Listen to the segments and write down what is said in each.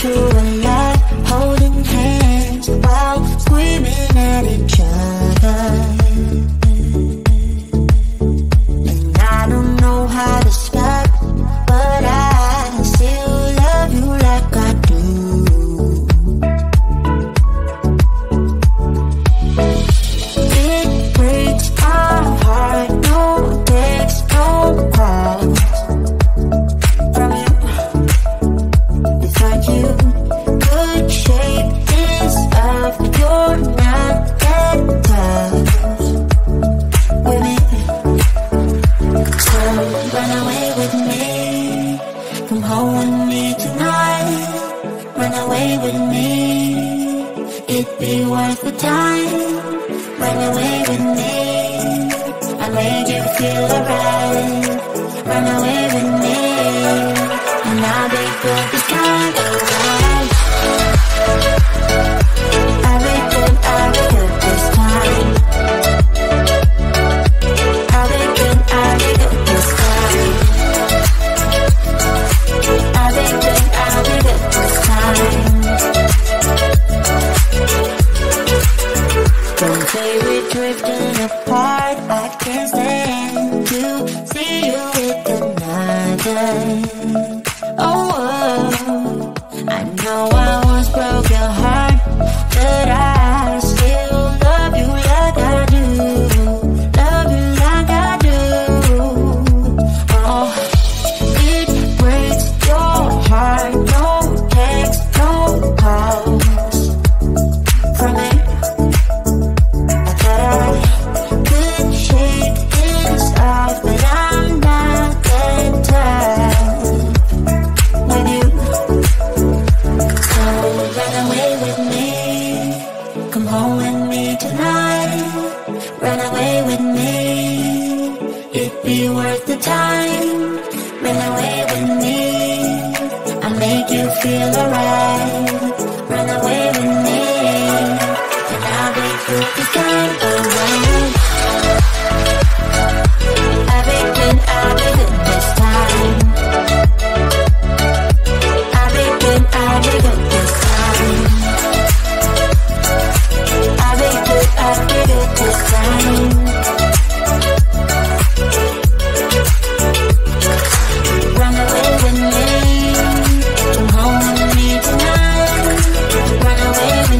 through a lot, holding hands while screaming at each other. And I don't know how to stop, but I still love you like I do. It breaks my heart, no text, no calls from you. Without you, good shape is up, you're not that tough with me. So run away with me, come home with me tonight. Run away with me, it'd be worth the time. Run away with me, I made you feel alright. Run away with me, and I'll be good this kind of life. I'll be good this time. I'll be good this time. I'll be good this time. Don't say we're drifting apart, I can't stand to see you with another. Oh, I know I once broke your heart, but I still love you like I do. Love you like I do. Oh, it breaks your heart, no text, no calls from me. I thought I could shake this off, but I'm not that tough with you. So run away with me, come home with me tonight. Run away with me, it'd be worth the time. Run away with me, I'll make you feel alright. Run away with me, and I'll be good this kind of life. I'll be good this time. I'll be good this time. I'll be good this time. Run away with me, come home with me tonight. Run away with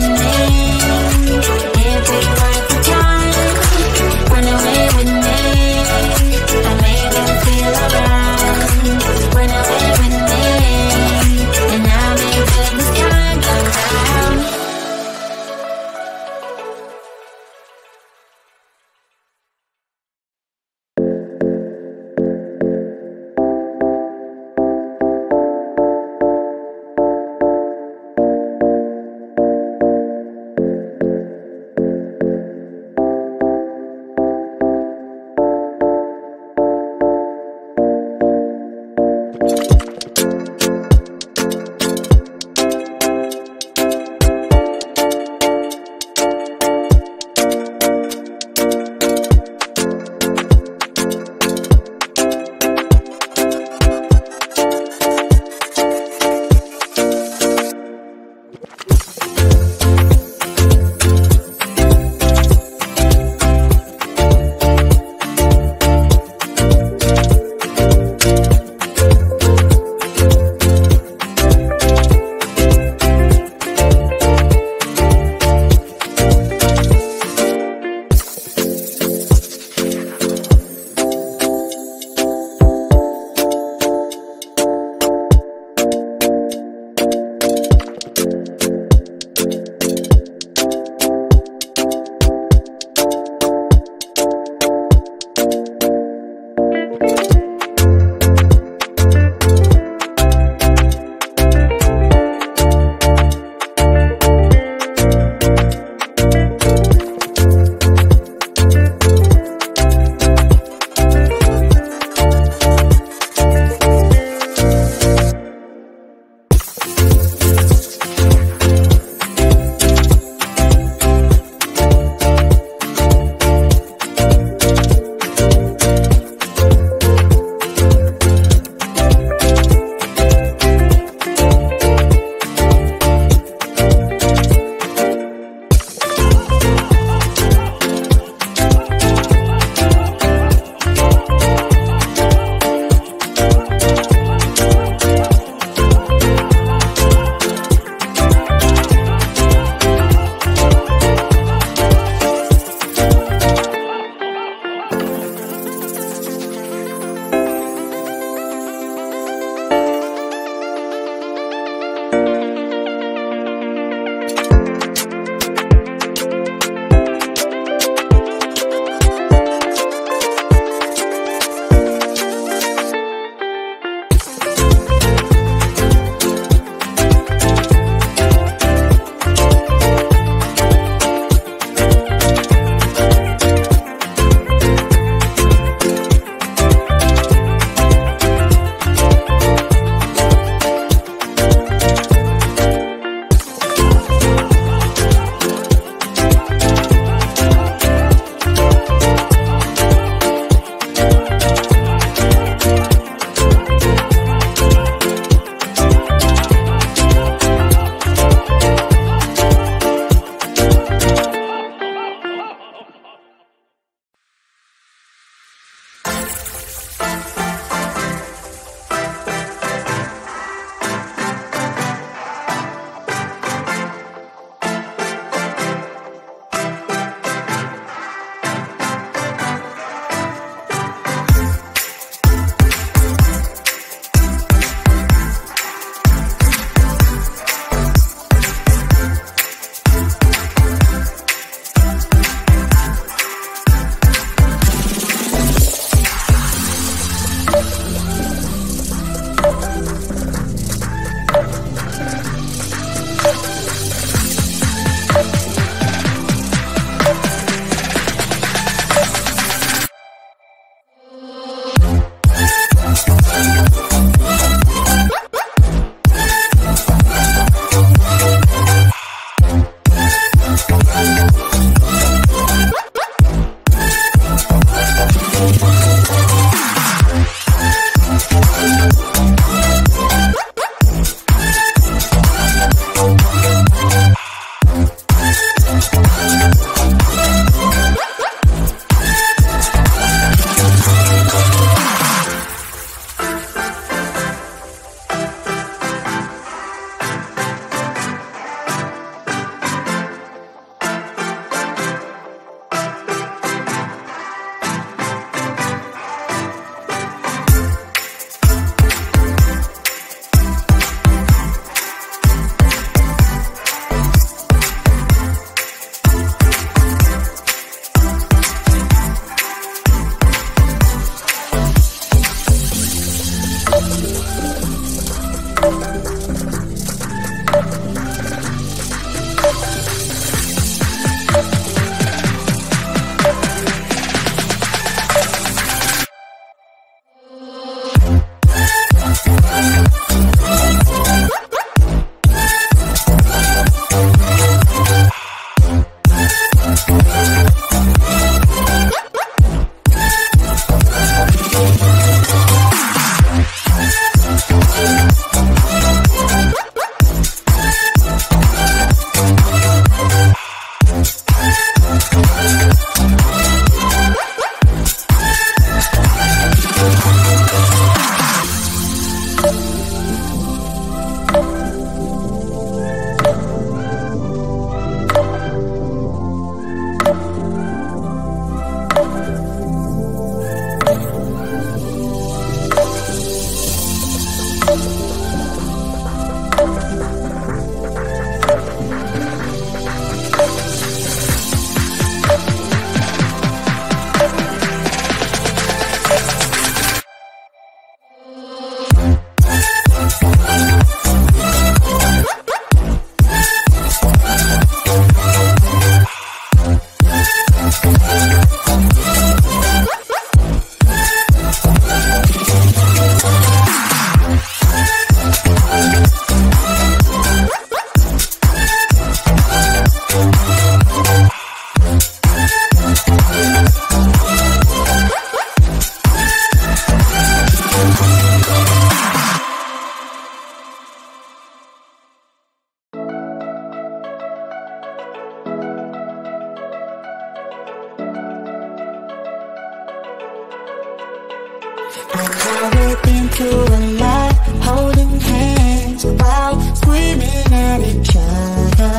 to a lot, holding hands while screaming at each other.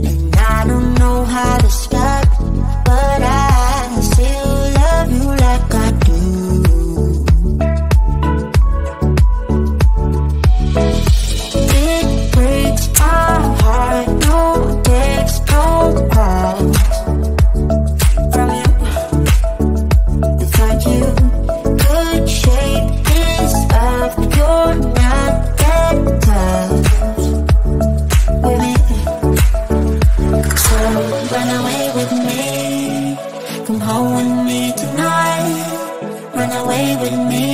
And I don't know how to stop, but I still love you like I do. It breaks my heart, no text, no calls from you. It's like you could shake this off, but you're not that tough with me. So run away with me, come home with me tonight. Run away with me,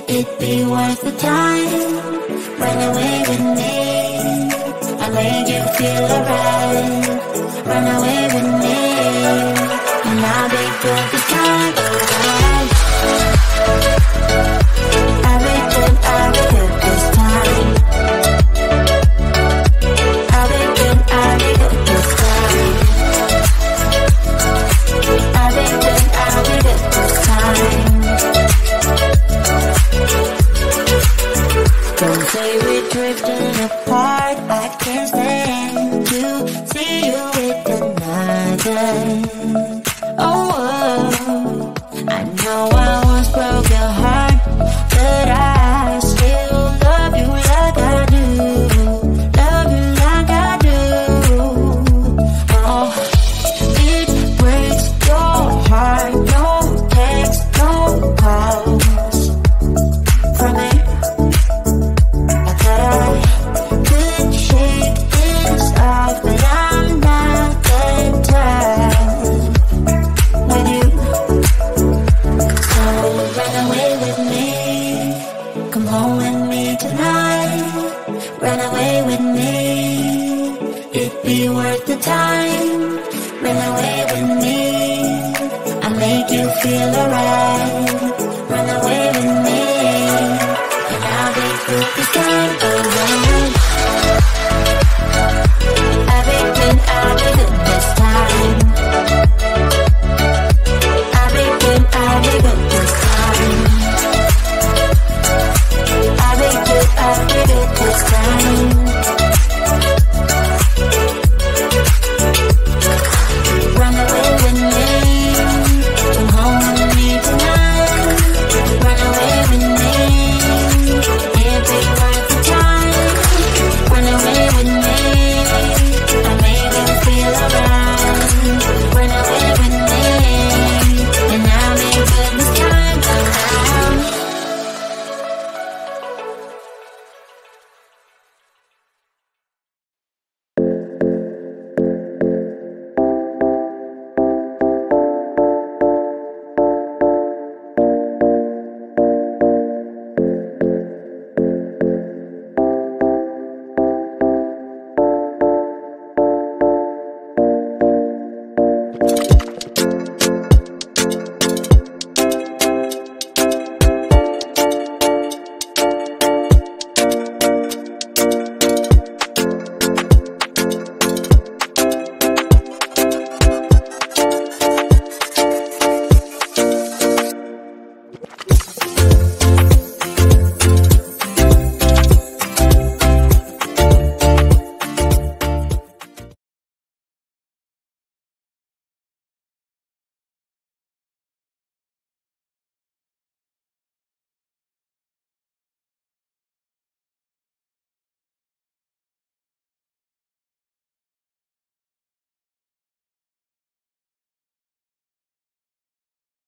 it'd be worth the time. Run away with me, I made you feel alright. Run away with me, and I'll be good this time. I'll be good this time. I'll be good this time. I'll be good this time. Don't say we're drifting apart, I can't stand to see you with another. Oh, I know I once broke your heart, but I still love you like I do. Love you like I do. Oh, it breaks your heart, no text, no calls from me. I thought I could shake this off, but I'm not that tough with you. So run away with me, come home with me tonight. Run away with me, it'd be worth the time. Run away with me, I make you feel alright. Run away with me.